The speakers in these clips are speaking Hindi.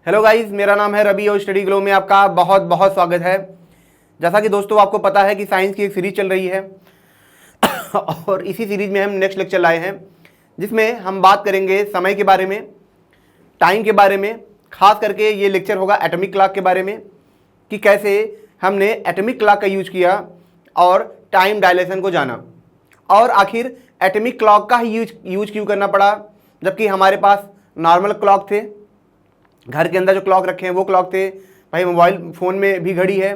हेलो गाइस, मेरा नाम है रवि और स्टडी ग्लो में आपका बहुत बहुत स्वागत है। जैसा कि दोस्तों आपको पता है कि साइंस की एक सीरीज चल रही है और इसी सीरीज में हम नेक्स्ट लेक्चर लाए हैं जिसमें हम बात करेंगे समय के बारे में, टाइम के बारे में। खास करके ये लेक्चर होगा एटॉमिक क्लॉक के बारे में कि कैसे हमने एटॉमिक क्लॉक का यूज किया और टाइम डायलेशन को जाना, और आखिर एटॉमिक क्लॉक का ही यूज क्यों करना पड़ा जबकि हमारे पास नॉर्मल क्लॉक थे। घर के अंदर जो क्लॉक रखे हैं वो क्लॉक थे, भाई मोबाइल फ़ोन में भी घड़ी है,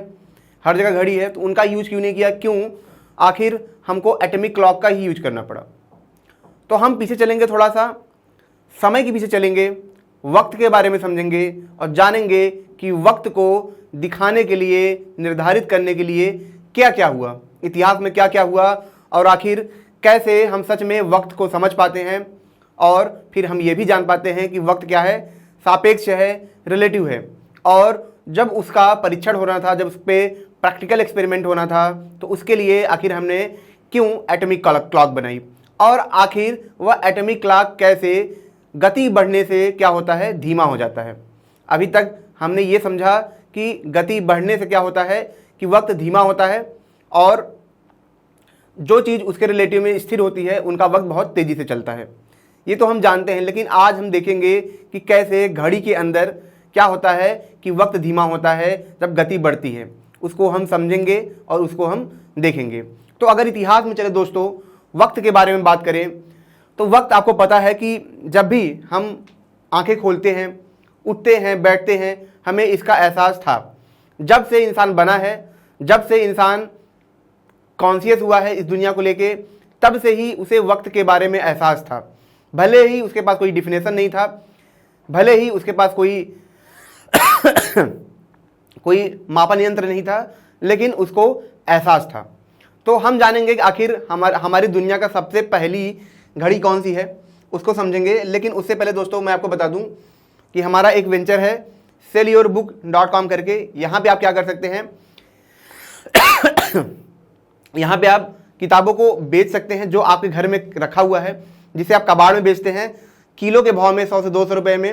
हर जगह घड़ी है, तो उनका यूज़ क्यों नहीं किया, क्यों आखिर हमको एटॉमिक क्लॉक का ही यूज करना पड़ा। तो हम पीछे चलेंगे, थोड़ा सा समय के पीछे चलेंगे, वक्त के बारे में समझेंगे और जानेंगे कि वक्त को दिखाने के लिए, निर्धारित करने के लिए क्या क्या हुआ, इतिहास में क्या क्या हुआ, और आखिर कैसे हम सच में वक्त को समझ पाते हैं। और फिर हम ये भी जान पाते हैं कि वक्त क्या है, सापेक्ष है, रिलेटिव है। और जब उसका परीक्षण होना था, जब उस पर प्रैक्टिकल एक्सपेरिमेंट होना था, तो उसके लिए आखिर हमने क्यों एटॉमिक क्लॉक बनाई, और आखिर वह एटॉमिक क्लॉक कैसे गति बढ़ने से क्या होता है, धीमा हो जाता है। अभी तक हमने ये समझा कि गति बढ़ने से क्या होता है कि वक्त धीमा होता है, और जो चीज़ उसके रिलेटिव में स्थिर होती है उनका वक्त बहुत तेज़ी से चलता है। ये तो हम जानते हैं, लेकिन आज हम देखेंगे कि कैसे घड़ी के अंदर क्या होता है कि वक्त धीमा होता है जब गति बढ़ती है। उसको हम समझेंगे और उसको हम देखेंगे। तो अगर इतिहास में चले दोस्तों, वक्त के बारे में बात करें तो वक्त आपको पता है कि जब भी हम आंखें खोलते हैं, उठते हैं, बैठते हैं, हमें इसका एहसास था। जब से इंसान बना है, जब से इंसान कॉन्शियस हुआ है इस दुनिया को लेके, तब से ही उसे वक्त के बारे में एहसास था। भले ही उसके पास कोई डिफिनेशन नहीं था, भले ही उसके पास कोई कोई मापन यंत्र नहीं था, लेकिन उसको एहसास था। तो हम जानेंगे कि आखिर हमारी दुनिया का सबसे पहली घड़ी कौन सी है, उसको समझेंगे। लेकिन उससे पहले दोस्तों मैं आपको बता दूं कि हमारा एक वेंचर है sellyourbook.com करके। यहाँ पे आप क्या कर सकते हैं यहाँ पे आप किताबों को बेच सकते हैं जो आपके घर में रखा हुआ है, जिसे आप कबाड़ में बेचते हैं। किलो के भाव में 100 से 200 रुपए में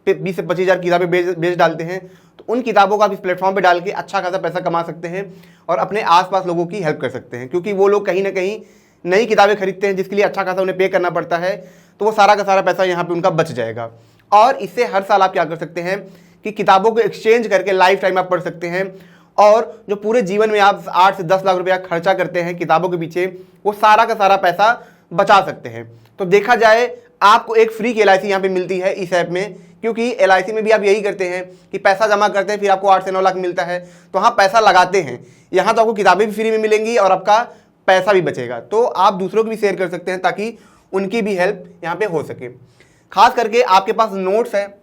20 से 25 हज़ार किताबें बेच डालते हैं। तो उन किताबों को आप इस प्लेटफॉर्म पे डाल के अच्छा खासा पैसा कमा सकते हैं और अपने आसपास लोगों की हेल्प कर सकते हैं, क्योंकि वो लोग कहीं ना कहीं नई किताबें खरीदते हैं जिसके लिए अच्छा खासा उन्हें पे करना पड़ता है। तो वो सारा का सारा पैसा यहाँ पर उनका बच जाएगा। और इससे हर साल आप क्या कर सकते हैं कि किताबों को एक्सचेंज करके लाइफ टाइम आप पढ़ सकते हैं, और जो पूरे जीवन में आप 8 से 10 लाख रुपया खर्चा करते हैं किताबों के पीछे, वो सारा का सारा पैसा बचा सकते हैं। तो देखा जाए आपको एक फ्री की LIC यहाँ पे मिलती है इस ऐप में, क्योंकि LIC में भी आप यही करते हैं कि पैसा जमा करते हैं, फिर आपको 8 से 9 लाख मिलता है। तो हाँ, पैसा लगाते हैं, यहाँ तो आपको किताबें भी फ्री में मिलेंगी और आपका पैसा भी बचेगा। तो आप दूसरों को भी शेयर कर सकते हैं ताकि उनकी भी हेल्प यहाँ पे हो सके। खास करके आपके पास नोट्स है,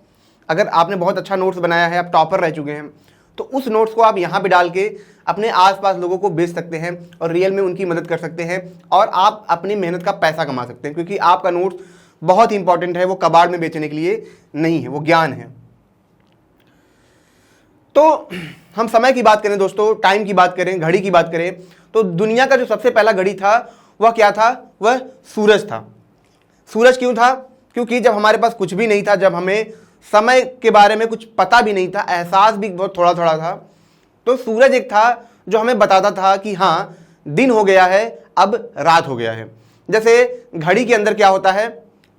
अगर आपने बहुत अच्छा नोट्स बनाया है, आप टॉपर रह चुके हैं, तो उस नोट्स को आप यहाँ पे डाल के अपने आसपास लोगों को बेच सकते हैं और रियल में उनकी मदद कर सकते हैं, और आप अपनी मेहनत का पैसा कमा सकते हैं। क्योंकि आपका नोट्स बहुत ही इंपॉर्टेंट है, वो कबाड़ में बेचने के लिए नहीं है, वो ज्ञान है। तो हम समय की बात करें दोस्तों, टाइम की बात करें, घड़ी की बात करें, तो दुनिया का जो सबसे पहला घड़ी था वह क्या था, वह सूरज था। सूरज क्यों था? क्योंकि जब हमारे पास कुछ भी नहीं था, जब हमें समय के बारे में कुछ पता भी नहीं था, एहसास भी बहुत थोड़ा थोड़ा था, तो सूरज एक था जो हमें बताता था कि हाँ दिन हो गया है, अब रात हो गया है। जैसे घड़ी के अंदर क्या होता है,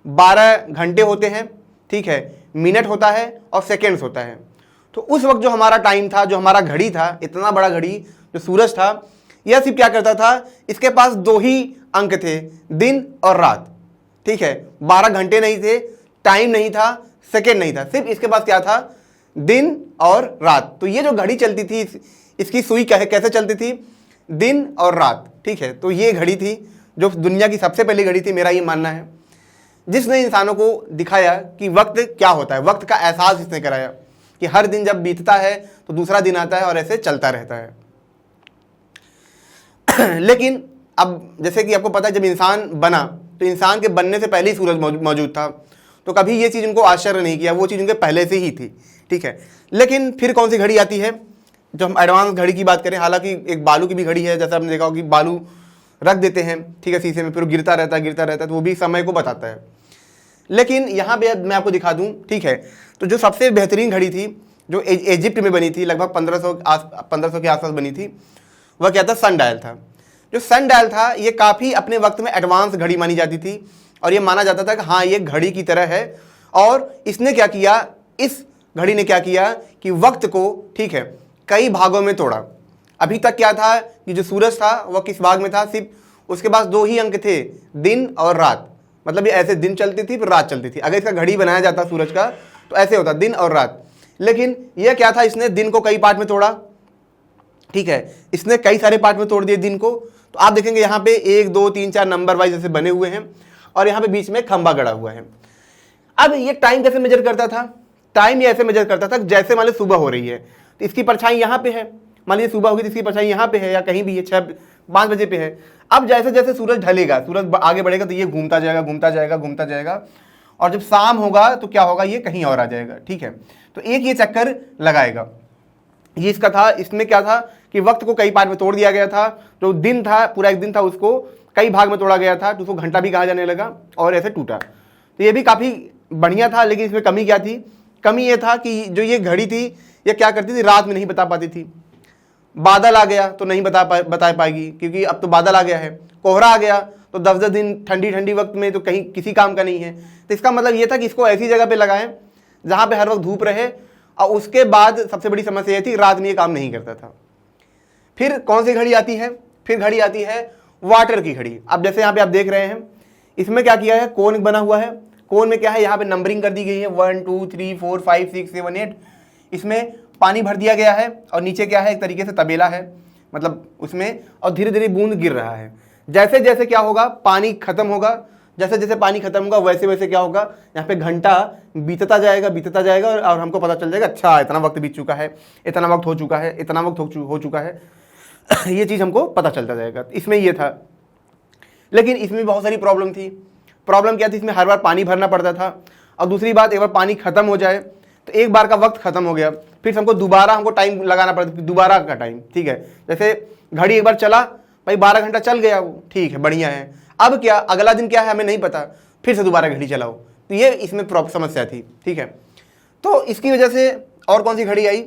12 घंटे होते हैं, ठीक है, मिनट होता है और सेकेंड्स होता है। तो उस वक्त जो हमारा टाइम था, जो हमारा घड़ी था, इतना बड़ा घड़ी जो सूरज था, यह सिर्फ क्या करता था, इसके पास 2 ही अंक थे, दिन और रात, ठीक है। 12 घंटे नहीं थे, टाइम नहीं था, सेकेंड नहीं था, सिर्फ इसके पास क्या था, दिन और रात। तो ये जो घड़ी चलती थी, इसकी सुई कैसे चलती थी, दिन और रात, ठीक है। तो ये घड़ी थी जो दुनिया की सबसे पहली घड़ी थी, मेरा ये मानना है, जिसने इंसानों को दिखाया कि वक्त क्या होता है, वक्त का एहसास इसने कराया कि हर दिन जब बीतता है तो दूसरा दिन आता है और ऐसे चलता रहता है। लेकिन अब जैसे कि आपको पता है, जब इंसान बना तो इंसान के बनने से पहले ही सूरज मौजूद था, तो कभी ये चीज़ उनको आश्चर्य नहीं किया, वो चीज़ उनके पहले से ही थी, ठीक है। लेकिन फिर कौन सी घड़ी आती है, जो हम एडवांस घड़ी की बात करें, हालांकि एक बालू की भी घड़ी है, जैसा आपने देखा होगा कि बालू रख देते हैं, ठीक है, शीशे में, फिर गिरता रहता है, तो वो भी समय को बताता है। लेकिन यहाँ पे मैं आपको दिखा दूँ, ठीक है। तो जो सबसे बेहतरीन घड़ी थी जो इजिप्ट में बनी थी, लगभग 1500 के आसपास बनी थी, वह क्या था, सन डायल था। जो सन डायल था ये काफ़ी अपने वक्त में एडवांस घड़ी मानी जाती थी और ये माना जाता था कि हाँ ये घड़ी की तरह है। और इसने क्या किया, इस घड़ी ने क्या किया कि वक्त को, ठीक है, कई भागों में तोड़ा। अभी तक क्या था कि जो सूरज था वह किस भाग में था, सिर्फ उसके पास 2 ही अंक थे, दिन और रात। मतलब ये ऐसे दिन चलती थी फिर रात चलती थी। अगर इसका घड़ी बनाया जाता सूरज का तो ऐसे होता, दिन और रात। लेकिन यह क्या था, इसने दिन को कई पार्ट में तोड़ा, ठीक है, इसने कई सारे पार्ट में तोड़ दिए दिन को। तो आप देखेंगे यहाँ पे 1 2 3 4 नंबर वाइज ऐसे बने हुए हैं और यहाँ पे बीच में खंबा गड़ा हुआ है। अब ये टाइम कैसे मेजर करता था, टाइम ये ऐसे मेजर करता था जैसे मान लो सुबह हो रही है तो इसकी परछाई यहाँ पे है, मान लीजिए सुबह होगी तो इसकी परछाई यहाँ पे है या कहीं भी है, 5 बजे पे है। अब जैसे जैसे सूरज ढलेगा, सूरज आगे बढ़ेगा तो ये घूमता जाएगा घूमता जाएगा घूमता जाएगा और जब शाम होगा तो क्या होगा, ये कहीं और आ जाएगा, ठीक है। तो एक ये चक्कर लगाएगा। ये इसका था, इसमें क्या था कि वक्त को कई पार्ट में तोड़ दिया गया था। जो दिन था, पूरा एक दिन था, उसको कई भाग में तोड़ा गया था, तो उसको घंटा भी कहा जाने लगा और ऐसे टूटा। तो ये भी काफ़ी बढ़िया था। लेकिन इसमें कमी क्या थी, कमी ये था कि जो ये घड़ी थी ये क्या करती थी, रात में नहीं बता पाती थी। बादल आ गया तो नहीं बता पाएगी, क्योंकि अब तो बादल आ गया है। कोहरा आ गया तो 10-10 दिन ठंडी ठंडी वक्त में तो कहीं किसी काम का नहीं है। तो इसका मतलब ये था कि इसको ऐसी जगह पे लगाएं जहाँ पे हर वक्त धूप रहे। और उसके बाद सबसे बड़ी समस्या ये थी, रात में ये काम नहीं करता था। फिर कौन सी घड़ी आती है, फिर घड़ी आती है वाटर की घड़ी। अब जैसे यहाँ पे आप देख रहे हैं, इसमें क्या किया है, कोन बना हुआ है। कोन में क्या है, यहाँ पे नंबरिंग कर दी गई है, 1 2 3 4 5 6 7 8। इसमें पानी भर दिया गया है और नीचे क्या है, एक तरीके से तबेला है, मतलब उसमें, और धीरे धीरे बूंद गिर रहा है। जैसे जैसे क्या होगा, पानी खत्म होगा, जैसे जैसे पानी खत्म होगा वैसे वैसे क्या होगा, यहाँ पे घंटा बीतता जाएगा और हमको पता चल जाएगा अच्छा इतना वक्त बीत चुका है, इतना वक्त हो चुका है, इतना वक्त हो चुका है। ये चीज़ हमको पता चलता जाएगा। इसमें ये था। लेकिन इसमें बहुत सारी प्रॉब्लम थी। प्रॉब्लम क्या थी, इसमें हर बार पानी भरना पड़ता था। और दूसरी बात, एक बार पानी खत्म हो जाए तो एक बार का वक्त खत्म हो गया, फिर हमको दोबारा टाइम लगाना पड़ता, दोबारा का टाइम, ठीक है। जैसे घड़ी एक बार चला, भाई 12 घंटा चल गया वो, ठीक है, बढ़िया है। अब क्या, अगला दिन क्या है हमें नहीं पता, फिर से दोबारा घड़ी चलाओ। तो ये इसमें समस्या थी, ठीक है। तो इसकी वजह से और कौन सी घड़ी आई,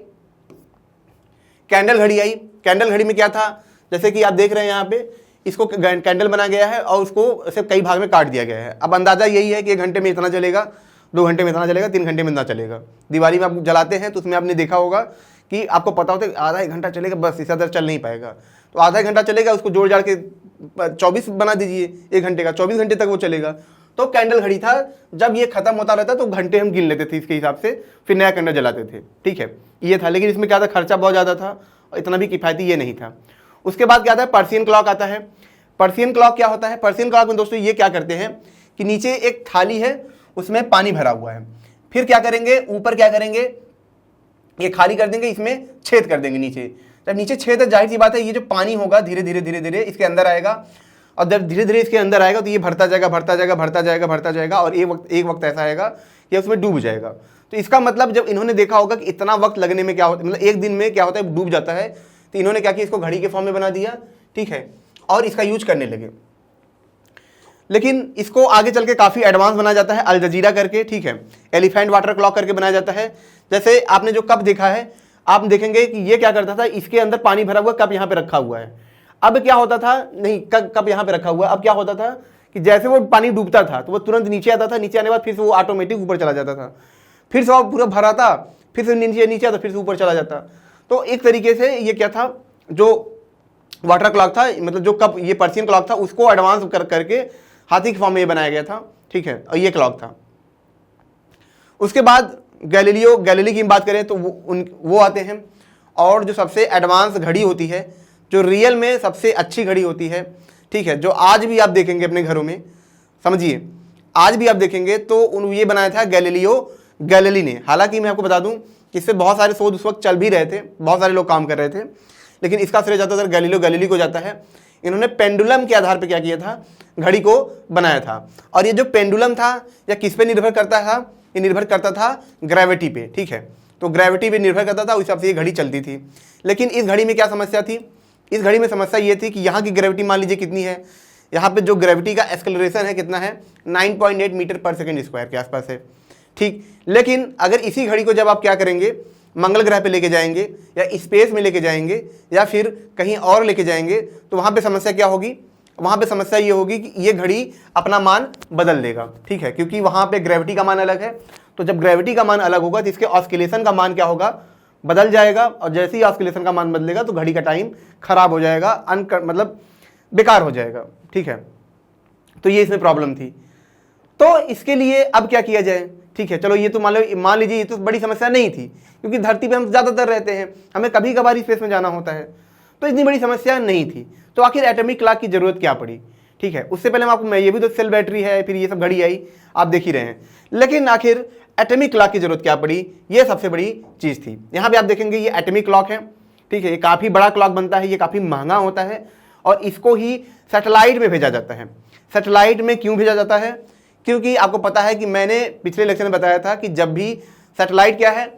कैंडल घड़ी आई। कैंडल घड़ी में क्या था, जैसे कि आप देख रहे हैं यहाँ पे, इसको कैंडल बनाया गया है और उसको ऐसे कई भाग में काट दिया गया है। अब अंदाजा यही है कि 1 घंटे में इतना चलेगा, 2 घंटे में इतना चलेगा, 3 घंटे में इतना चलेगा। दिवाली में आप जलाते हैं तो उसमें आपने देखा होगा कि आपको पता होता है आधा 1 घंटा चलेगा, बस इससे ज़्यादा चल नहीं पाएगा। तो आधा 1 घंटा चलेगा, उसको जोड़ जाड़ के 24 बना दीजिए, 1 घंटे का 24 घंटे तक वो चलेगा। तो कैंडल घड़ी था, जब ये खत्म होता रहता तो घंटे हम गिन लेते थे इसके हिसाब से, फिर नया कैंडल जलाते थे, ठीक है, ये था। लेकिन इसमें क्या था, खर्चा बहुत ज़्यादा था और इतना भी किफ़ायती ये नहीं था। उसके बाद क्या आता है, पर्शियन क्लॉक आता है। पर्शियन क्लॉक क्या होता है, पर्शियन क्लॉक में दोस्तों ये क्या करते हैं कि नीचे एक थाली है, उसमें पानी भरा हुआ है, फिर क्या करेंगे, ऊपर क्या करेंगे, ये खाली कर देंगे, इसमें छेद कर देंगे नीचे। जब नीचे छेद है, जाहिर सी बात है ये जो पानी होगा धीरे धीरे इसके अंदर आएगा, और जब धीरे धीरे इसके अंदर आएगा तो ये भरता जाएगा और एक वक्त ऐसा आएगा कि उसमें डूब जाएगा। तो इसका मतलब जब इन्होंने देखा होगा कि इतना वक्त लगने में क्या होता है, मतलब एक दिन में क्या होता है डूब जाता है, तो इन्होंने क्या किया, इसको घड़ी के फॉर्म में बना दिया, ठीक है, और इसका यूज करने लगे। लेकिन इसको आगे चल के काफ़ी एडवांस बनाया जाता है, अल जजीरा करके, ठीक है, एलिफेंट वाटर क्लॉक करके बनाया जाता है। जैसे आपने जो कप देखा है, आप देखेंगे कि ये क्या करता था, इसके अंदर पानी भरा हुआ, कप यहाँ पे रखा हुआ है। अब क्या होता था, नहीं कप यहाँ पे रखा हुआ है, अब क्या होता था कि जैसे वो पानी डूबता था तो वो तुरंत नीचे आता था, नीचे आने के बाद फिर से वो ऑटोमेटिक ऊपर चला जाता था, फिर से वो पूरा भरा था, फिर से नीचे आता, फिर से ऊपर चला जाता। तो एक तरीके से ये क्या था, जो वाटर क्लॉक था, मतलब जो कप ये पर्शियन क्लॉक था, उसको एडवांस करके हाथी के फॉर्म में ये बनाया गया था, ठीक है, और ये क्लॉक था। उसके बाद गैलीली की बात करें तो वो आते हैं, और जो सबसे एडवांस घड़ी होती है, जो रियल में सबसे अच्छी घड़ी होती है, ठीक है, जो आज भी आप देखेंगे अपने घरों में, समझिए आज भी आप देखेंगे तो ये बनाया था गैलीली ने। हालांकि मैं आपको बता दूं कि इससे बहुत सारे शोध उस वक्त चल भी रहे थे, बहुत सारे लोग काम कर रहे थे, लेकिन इसका श्रेय ज़्यादातर गैलीली को जाता है। इन्होंने पेंडुलम के आधार पर क्या किया था, घड़ी को बनाया था। और ये जो पेंडुलम था या किस पे निर्भर करता था, ये निर्भर करता था ग्रेविटी पे, ठीक है, तो ग्रेविटी पे निर्भर करता था, उस हिसाब से ये घड़ी चलती थी। लेकिन इस घड़ी में क्या समस्या थी, इस घड़ी में समस्या ये थी कि यहाँ की ग्रेविटी मान लीजिए कितनी है, यहाँ पे जो ग्रेविटी का एक्सेलरेशन है कितना है, 9.8 मीटर पर सेकेंड स्क्वायर के आसपास है, ठीक। लेकिन अगर इसी घड़ी को जब आप क्या करेंगे, मंगल ग्रह पे लेके जाएंगे या स्पेस में लेके जाएंगे या फिर कहीं और लेके जाएंगे, तो वहाँ पे समस्या क्या होगी, वहाँ पे समस्या ये होगी कि ये घड़ी अपना मान बदल देगा, ठीक है, क्योंकि वहाँ पे ग्रेविटी का मान अलग है। तो जब ग्रेविटी का मान अलग होगा तो इसके ऑस्किलेशन का मान क्या होगा, बदल जाएगा, और जैसे ही ऑस्किलेशन का मान बदलेगा तो घड़ी का टाइम खराब हो जाएगा, मतलब बेकार हो जाएगा, ठीक है। तो ये इसमें प्रॉब्लम थी। तो इसके लिए अब क्या किया जाए, ठीक है, चलो ये तो मान लीजिए ये तो बड़ी समस्या नहीं थी, क्योंकि धरती पे हम ज़्यादातर रहते हैं, हमें कभी कभार स्पेस में जाना होता है, तो इतनी बड़ी समस्या नहीं थी। तो आखिर एटॉमिक क्लॉक की जरूरत क्या पड़ी, ठीक है। उससे पहले मैं ये भी तो सेल बैटरी है, फिर ये सब घड़ी आई, आप देख ही रहे हैं, लेकिन आखिर एटॉमिक क्लॉक की जरूरत क्या पड़ी, ये सबसे बड़ी चीज़ थी। यहाँ पे आप देखेंगे ये एटॉमिक क्लॉक है, ठीक है, ये काफ़ी बड़ा क्लॉक बनता है, ये काफ़ी महंगा होता है, और इसको ही सैटेलाइट में भेजा जाता है। सैटेलाइट में क्यों भेजा जाता है, क्योंकि आपको पता है कि मैंने पिछले लेक्चर में बताया था कि जब भी सैटेलाइट क्या है,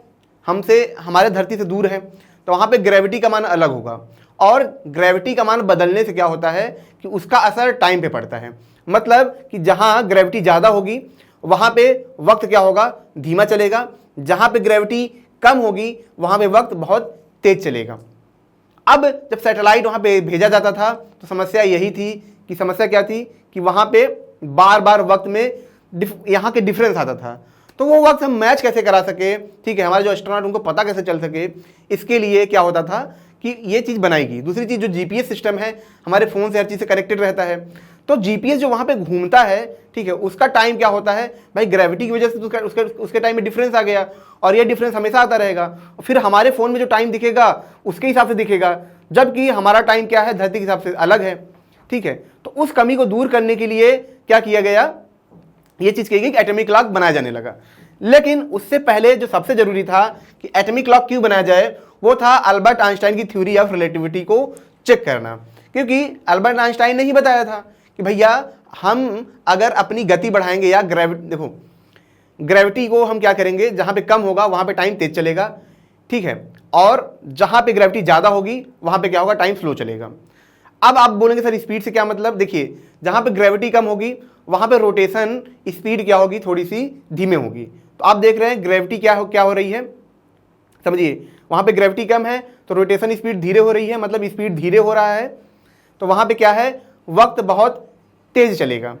हमसे, हमारे धरती से दूर है, तो वहाँ पे ग्रेविटी का मान अलग होगा, और ग्रेविटी का मान बदलने से क्या होता है कि उसका असर टाइम पे पड़ता है। मतलब कि जहाँ ग्रेविटी ज़्यादा होगी वहाँ पे वक्त क्या होगा, धीमा चलेगा, जहाँ पे ग्रेविटी कम होगी वहाँ पे वक्त बहुत तेज चलेगा। अब जब सैटेलाइट वहाँ पे भेजा जाता था तो समस्या यही थी कि, समस्या क्या थी कि वहाँ पे बार बार वक्त में यहाँ के डिफरेंस आता था, तो वो वक्त हम मैच कैसे करा सके, ठीक है, हमारे जो एस्ट्रोनॉट उनको पता कैसे चल सके, इसके लिए क्या होता था कि ये चीज़ बनाई गई। दूसरी चीज़, जो जीपीएस सिस्टम है हमारे फ़ोन से हर चीज़ से कनेक्टेड रहता है, तो जीपीएस जो वहाँ पे घूमता है, ठीक है, उसका टाइम क्या होता है भाई, ग्रेविटी की वजह से उसके टाइम में डिफरेंस आ गया, और ये डिफरेंस हमेशा आता रहेगा, और फिर हमारे फ़ोन में जो टाइम दिखेगा उसके हिसाब से दिखेगा, जबकि हमारा टाइम क्या है, धरती के हिसाब से अलग है, ठीक है। तो उस कमी को दूर करने के लिए क्या किया गया, ये चीज़ कही गई कि एटॉमिक क्लॉक बनाया जाने लगा। लेकिन उससे पहले जो सबसे जरूरी था कि एटॉमिक क्लॉक क्यों बनाया जाए, वो था अल्बर्ट आइंस्टाइन की थ्योरी ऑफ रिलेटिविटी को चेक करना। क्योंकि अल्बर्ट आइंस्टाइन ने ही बताया था कि भैया हम अगर अपनी गति बढ़ाएंगे या देखो ग्रेविटी को हम क्या करेंगे, जहाँ पे कम होगा वहाँ पे टाइम तेज चलेगा, ठीक है, और जहाँ पे ग्रेविटी ज़्यादा होगी वहाँ पे क्या होगा, टाइम स्लो चलेगा। अब आप बोलेंगे सर स्पीड से क्या मतलब, देखिए जहाँ पे ग्रेविटी कम होगी वहाँ पे रोटेशन स्पीड क्या होगी, थोड़ी सी धीमे होगी। तो आप देख रहे हैं ग्रेविटी क्या हो रही है, समझिए, वहाँ पे ग्रेविटी कम है तो रोटेशन स्पीड धीरे हो रही है, मतलब स्पीड धीरे हो रहा है, तो वहाँ पे क्या है, वक्त बहुत तेज चलेगा।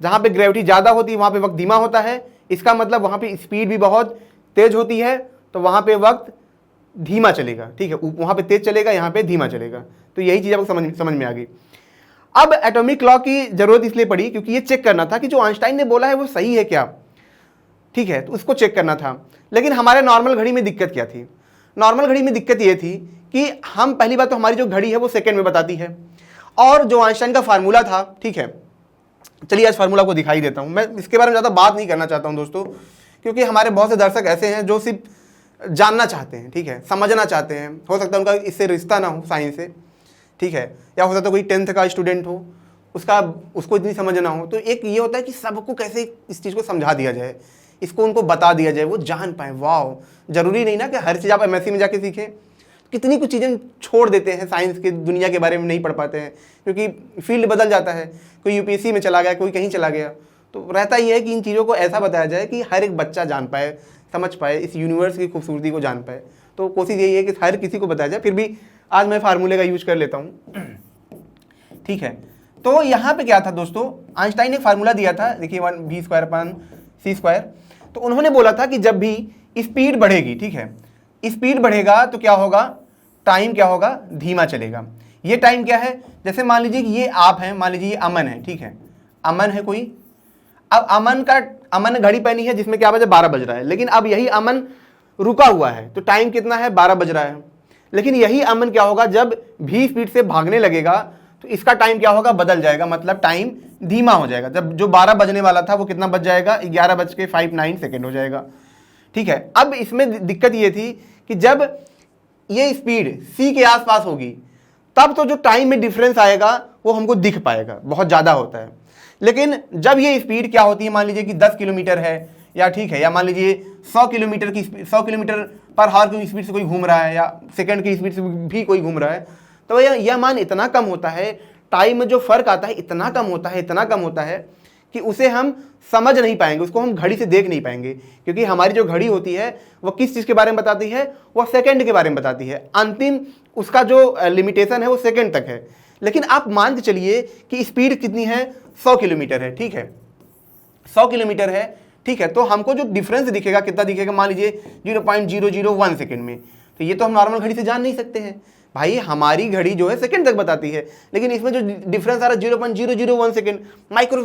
जहाँ पे ग्रेविटी ज़्यादा होती है वहाँ पे वक्त धीमा होता है, इसका मतलब वहाँ पे स्पीड भी बहुत तेज होती है, तो वहाँ पे वक्त धीमा चलेगा, ठीक है, वहाँ पे तेज चलेगा, यहाँ पे धीमा चलेगा। तो यही चीज़ आपको समझ में आ गई। अब एटॉमिक क्लॉक की जरूरत इसलिए पड़ी क्योंकि ये चेक करना था कि जो आइंस्टाइन ने बोला है वो सही है क्या, ठीक है, तो उसको चेक करना था। लेकिन हमारे नॉर्मल घड़ी में दिक्कत क्या थी, नॉर्मल घड़ी में दिक्कत ये थी कि हम, पहली बात तो हमारी जो घड़ी है वो सेकंड में बताती है, और जो आइंस्टाइन का फार्मूला था, ठीक है, चलिए आज फार्मूला को दिखाई देता हूँ। मैं इसके बारे में ज़्यादा बात नहीं करना चाहता हूँ दोस्तों, क्योंकि हमारे बहुत से दर्शक ऐसे हैं जो सिर्फ जानना चाहते हैं, ठीक है, समझना चाहते हैं, हो सकता है उनका इससे रिश्ता ना हो साइंस से, ठीक है, या हो सकता है कोई 10th का स्टूडेंट हो, उसको इतनी समझ ना हो। तो एक ये होता है कि सबको कैसे इस चीज़ को समझा दिया जाए, इसको उनको बता दिया जाए, वो जान पाए। वाह, जरूरी नहीं ना कि हर चीज़ आप एमएससी में जाके सीखें, कितनी कुछ चीज़ें छोड़ देते हैं, साइंस के दुनिया के बारे में नहीं पढ़ पाते हैं, क्योंकि फील्ड बदल जाता है, कोई यूपीएससी में चला गया, कोई कहीं चला गया। तो रहता ही है कि इन चीज़ों को ऐसा बताया जाए कि हर एक बच्चा जान पाए, समझ पाए, इस यूनिवर्स की खूबसूरती को जान पाए। तो कोशिश यही है कि हर किसी को बताया जाए। फिर भी आज मैं फार्मूले का यूज कर लेता हूँ, ठीक है। तो यहाँ पे क्या था दोस्तों, आइंस्टाइन ने फार्मूला दिया था, देखिए 1v² तो उन्होंने बोला था कि जब भी स्पीड बढ़ेगी, ठीक है, स्पीड बढ़ेगा तो क्या होगा, टाइम क्या होगा, धीमा चलेगा। ये टाइम क्या है, जैसे मान लीजिए कि ये आप हैं, मान लीजिए ये अमन है, ठीक है, अमन है कोई, अब अमन घड़ी पहनी है जिसमें क्या बजे, 12 बज रहा है, लेकिन अब यही अमन रुका हुआ है तो टाइम कितना है, 12 बज रहा है। लेकिन यही अमन क्या होगा, जब भी स्पीड से भागने लगेगा तो इसका टाइम क्या होगा, बदल जाएगा, मतलब टाइम धीमा हो जाएगा। जब जो 12 बजने वाला था वो कितना बज जाएगा, 11:59 हो जाएगा, ठीक है। अब इसमें दिक्कत ये थी कि जब ये स्पीड c के आसपास होगी तब तो जो टाइम में डिफरेंस आएगा वो हमको दिख पाएगा, बहुत ज़्यादा होता है। लेकिन जब ये स्पीड क्या होती है, मान लीजिए कि 10 किलोमीटर है, या ठीक है, या मान लीजिए 100 किलोमीटर पर आवर की स्पीड से कोई घूम रहा है, या सेकंड की स्पीड से भी कोई घूम रहा है, तो यह मान इतना कम होता है, टाइम में जो फर्क आता है इतना कम होता है, इतना कम होता है कि उसे हम समझ नहीं पाएंगे, उसको हम घड़ी से देख नहीं पाएंगे, क्योंकि हमारी जो घड़ी होती है वो किस चीज़ के बारे में बताती है, वह सेकंड के बारे में बताती है। अंतिम उसका जो लिमिटेशन है वो सेकंड तक है। लेकिन आप मान के चलिए कि स्पीड कितनी है, 100 किलोमीटर है, ठीक है, 100 किलोमीटर है, ठीक है। तो हमको जो डिफरेंस दिखेगा कितना दिखेगा, मान लीजिए 0.001 सेकेंड में, तो ये तो हम नॉर्मल घड़ी से जान नहीं सकते हैं भाई, हमारी घड़ी जो है सेकंड तक बताती है, लेकिन इसमें जो डिफरेंस आ रहा है 0.001 सेकंड,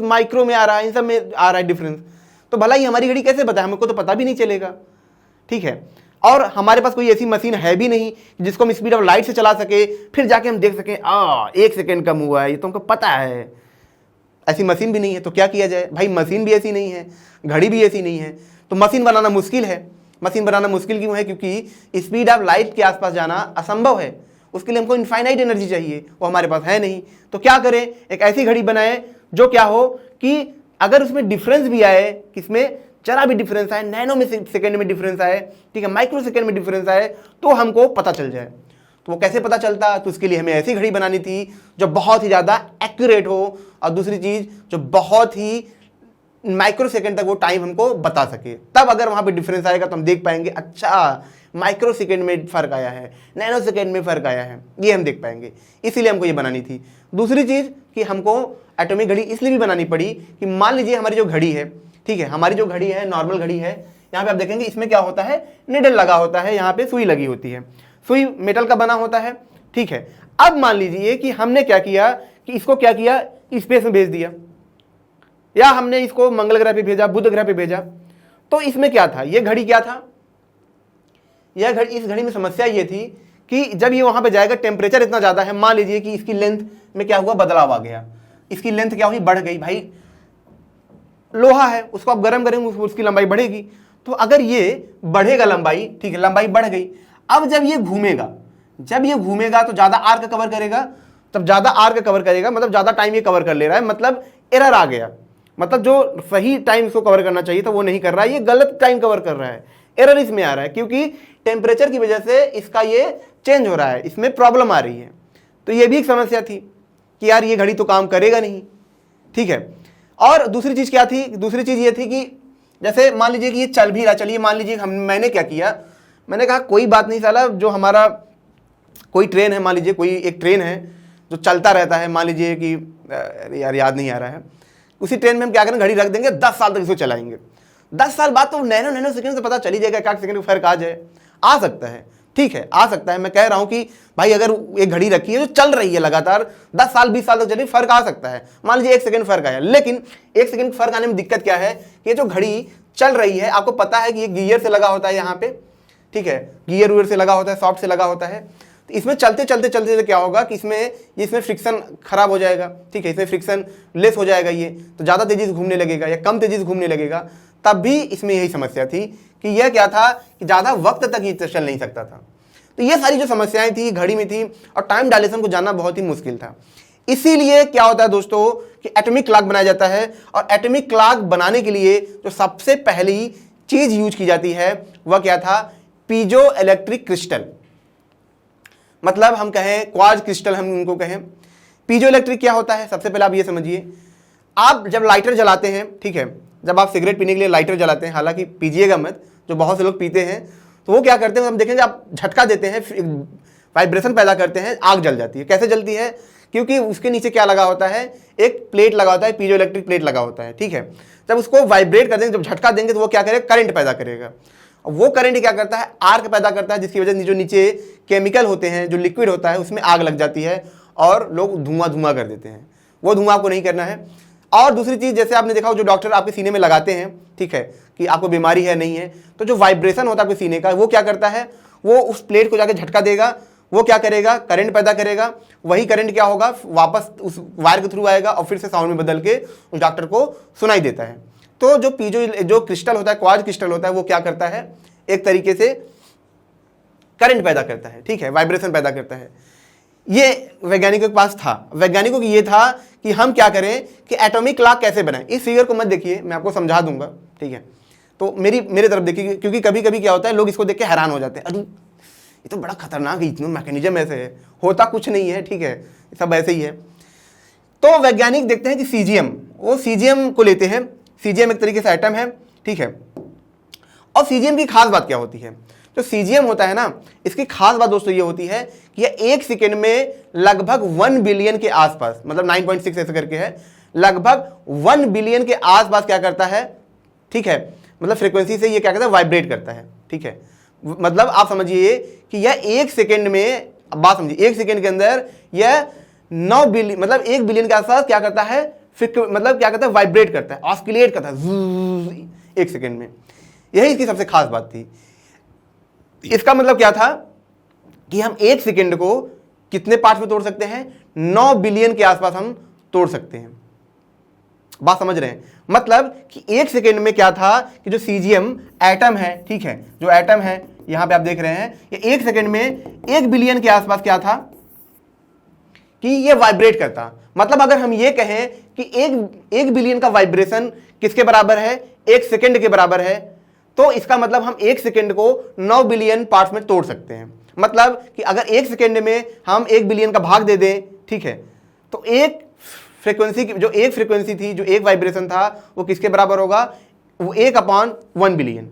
माइक्रो में आ रहा है, इन सब में आ रहा है डिफरेंस, तो भला ही हमारी घड़ी कैसे बताए, हमको तो पता भी नहीं चलेगा, ठीक है। और हमारे पास कोई ऐसी मशीन है भी नहीं जिसको हम स्पीड ऑफ लाइट से चला सके, फिर जाके हम देख सकें 1 सेकेंड कम हुआ है, ये तो हमको पता है, ऐसी मशीन भी नहीं है। तो क्या किया जाए भाई, मशीन भी ऐसी नहीं है, घड़ी भी ऐसी नहीं है, तो मशीन बनाना मुश्किल है। मशीन बनाना मुश्किल क्यों है, क्योंकि स्पीड ऑफ लाइट के आसपास जाना असंभव है, उसके लिए हमको इनफाइनाइट एनर्जी चाहिए, वो हमारे पास है नहीं। तो क्या करें, एक ऐसी घड़ी बनाए जो क्या हो कि अगर उसमें डिफरेंस भी आए, किसमें जरा भी डिफरेंस आए, नैनो में सेकेंड में डिफरेंस आए, ठीक है, माइक्रो सेकेंड में डिफरेंस आए, तो हमको पता चल जाए। तो वो कैसे पता चलता, तो उसके लिए हमें ऐसी घड़ी बनानी थी जो बहुत ही ज़्यादा एक्यूरेट हो, और दूसरी चीज़ जो बहुत ही माइक्रो सेकेंड तक वो टाइम हमको बता सके। तब अगर वहाँ पे डिफरेंस आएगा तो हम देख पाएंगे, अच्छा माइक्रो सेकेंड में फ़र्क आया है, नैनो सेकेंड में फ़र्क आया है, ये हम देख पाएंगे। इसीलिए हमको ये बनानी थी। दूसरी चीज़ कि हमको एटॉमिक घड़ी इसलिए भी बनानी पड़ी कि मान लीजिए हमारी जो घड़ी है, ठीक है, हमारी जो घड़ी है नॉर्मल घड़ी है, यहाँ पे आप देखेंगे इसमें क्या होता है, निडल लगा होता है, यहाँ पे सुई लगी होती है, सुई मेटल का बना होता है, ठीक है। अब मान लीजिए कि हमने क्या किया कि इसको क्या किया, स्पेस में भेज दिया, या हमने इसको मंगल ग्रह पे भेजा, बुध ग्रह पे भेजा, तो इसमें क्या था, ये घड़ी क्या था, यह घड़ी, इस घड़ी में समस्या ये थी कि जब ये वहां पे जाएगा टेम्परेचर इतना ज़्यादा है, मान लीजिए कि इसकी लेंथ में क्या हुआ, बदलाव आ गया, इसकी लेंथ क्या हुई, बढ़ गई। भाई लोहा है, उसको आप गर्म करेंगे उसकी लंबाई बढ़ेगी, तो अगर ये बढ़ेगा लंबाई, ठीक है, लंबाई बढ़ गई। अब जब ये घूमेगा, जब ये घूमेगा तो ज़्यादा आर्क कवर करेगा, तब ज़्यादा आर्क कवर करेगा, मतलब ज़्यादा टाइम ये कवर कर ले रहा है, मतलब एरर आ गया, मतलब जो सही टाइम इसको कवर करना चाहिए था वो नहीं कर रहा है, ये गलत टाइम कवर कर रहा है, एरर इसमें आ रहा है, क्योंकि टेम्परेचर की वजह से इसका ये चेंज हो रहा है, इसमें प्रॉब्लम आ रही है। तो ये भी एक समस्या थी कि यार ये घड़ी तो काम करेगा नहीं, ठीक है। और दूसरी चीज़ क्या थी, दूसरी चीज़ ये थी कि जैसे मान लीजिए कि ये चल भी रहा, चलिए मान लीजिए मैंने क्या किया, मैंने कहा कोई बात नहीं साला, जो हमारा कोई ट्रेन है, मान लीजिए कोई एक ट्रेन है जो चलता रहता है, मान लीजिए कि यार याद नहीं आ रहा है, उसी ट्रेन में हम क्या करें, घड़ी रख देंगे, 10 साल तक इसको चलाएंगे, 10 साल बाद तो नैनो सेकंड से पता चल ही जाएगा, क्या सेकंड का फर्क आ जाए, आ सकता है, ठीक है, आ सकता है। मैं कह रहा हूं कि भाई अगर एक घड़ी रखी है जो चल रही है लगातार 10 साल 20 साल तक चली, फर्क आ सकता है, मान लीजिए 1 सेकंड फर्क आया, लेकिन 1 सेकंड फर्क आने में दिक्कत क्या है कि ये जो घड़ी चल रही है, आपको पता है कि ये गियर से लगा होता है यहाँ पे, ठीक है, गियर वुयर से लगा होता है, सॉफ्ट से लगा होता है, तो इसमें चलते चलते चलते क्या होगा कि इसमें फ्रिक्शन खराब हो जाएगा, ठीक है, इसमें फ्रिक्शन लेस हो जाएगा, ये तो ज़्यादा तेजी से घूमने लगेगा या कम तेजी से घूमने लगेगा। तब भी इसमें यही समस्या थी कि यह क्या था कि ज़्यादा वक्त तक ये चल नहीं सकता था। तो ये सारी जो समस्याएं थी घड़ी में थी, और टाइम डायलेशन को जानना बहुत ही मुश्किल था। इसीलिए क्या होता है दोस्तों कि एटॉमिक क्लॉक बनाया जाता है, और एटॉमिक क्लॉक बनाने के लिए जो सबसे पहली चीज़ यूज की जाती है वह क्या था, पीजो इलेक्ट्रिक क्रिस्टल, मतलब हम कहें क्वार्ट्ज क्रिस्टल, हम उनको कहें। पीजो इलेक्ट्रिक क्या होता है, सबसे पहले आप ये समझिए, आप जब लाइटर जलाते हैं, ठीक है, जब आप सिगरेट पीने के लिए लाइटर जलाते हैं, हालांकि पीजिएगा मत, जो बहुत से लोग पीते हैं, तो वो क्या करते हैं, हम देखेंगे आप झटका देते हैं, वाइब्रेशन पैदा करते हैं, आग जल जाती है। कैसे जलती है, क्योंकि उसके नीचे क्या लगा होता है, एक प्लेट लगा होता है, पीजो इलेक्ट्रिक प्लेट लगा होता है, ठीक है। जब उसको वाइब्रेट कर देंगे, जब झटका देंगे, तो वो क्या करेगा, करंट पैदा करेगा। वो करंट क्या करता है, आर्क पैदा करता है, जिसकी वजह से जो नीचे केमिकल होते हैं, जो लिक्विड होता है, उसमें आग लग जाती है और लोग धुआं कर देते हैं। वो धुआं आपको नहीं करना है। और दूसरी चीज़, जैसे आपने देखा हो, जो डॉक्टर आपके सीने में लगाते हैं, ठीक है, कि आपको बीमारी है नहीं है, तो जो वाइब्रेशन होता है आपके सीने का, वो क्या करता है, वो उस प्लेट को जाके झटका देगा, वो क्या करेगा, करंट पैदा करेगा। वही करंट क्या होगा, वापस उस वायर के थ्रू आएगा और फिर से साउंड में बदल के उस डॉक्टर को सुनाई देता है। तो जो पीजो जो क्रिस्टल होता है, क्वार्ट्ज क्रिस्टल होता है, वो क्या करता है, एक तरीके से करंट पैदा करता है, ठीक है, वाइब्रेशन पैदा करता है। ये वैज्ञानिकों के पास था। वैज्ञानिकों की ये था कि हम क्या करें कि एटॉमिक क्लॉक कैसे बनाएं। इस फिगर को मत देखिए, मैं आपको समझा दूंगा, ठीक है, तो मेरे तरफ देखिए, क्योंकि कभी कभी क्या होता है, लोग इसको देख के हैरान हो जाते हैं, अरे ये तो बड़ा खतरनाक है, इतना मैकेनिज्म ऐसे है, होता कुछ नहीं है, ठीक है, सब ऐसे ही है। तो वैज्ञानिक देखते हैं कि सीजियम, वो सीजियम को लेते हैं। सीजियम एक तरीके से एटम है, ठीक है। और सीजियम की खास बात क्या होती है? जो सीजियम होता है ना, इसकी खास बात दोस्तों ये होती है कि यह 1 सेकेंड में लगभग 1 बिलियन के आसपास, मतलब 9.6 ऐसे करके है, लगभग 1 बिलियन के आसपास क्या करता है, ठीक है, मतलब फ्रीक्वेंसी से ये क्या करता है, वाइब्रेट करता है, ठीक है। मतलब आप समझिए कि यह 1 सेकेंड में, बात समझिए, 1 सेकेंड के अंदर यह 9 बिलियन, मतलब 1 बिलियन के आसपास क्या करता है, मतलब क्या करता है, वाइब्रेट करता है, ऑस्किलेट करता है 1 सेकेंड में। यही इसकी सबसे खास बात थी। इसका मतलब क्या था कि हम 1 सेकेंड को कितने पार्ट्स में तोड़ सकते हैं, 9 बिलियन के आसपास हम तोड़ सकते हैं। बात समझ रहे हैं? मतलब कि 1 सेकेंड में क्या था कि जो सीजियम एटम है, ठीक है, जो एटम है यहां पे आप देख रहे हैं, ये 1 सेकेंड में 1 बिलियन के आसपास क्या था कि ये वाइब्रेट करता। मतलब अगर हम ये कहें कि 1 बिलियन का वाइब्रेशन किसके बराबर है, 1 सेकेंड के बराबर है, तो इसका मतलब हम 1 सेकेंड को 9 बिलियन पार्ट्स में तोड़ सकते हैं। मतलब कि अगर 1 सेकेंड में हम 1 बिलियन का भाग दे दें, ठीक है, तो एक फ्रीक्वेंसी, जो एक फ्रीक्वेंसी थी, जो एक वाइब्रेशन था, वो किसके बराबर होगा, वो 1/1 बिलियन।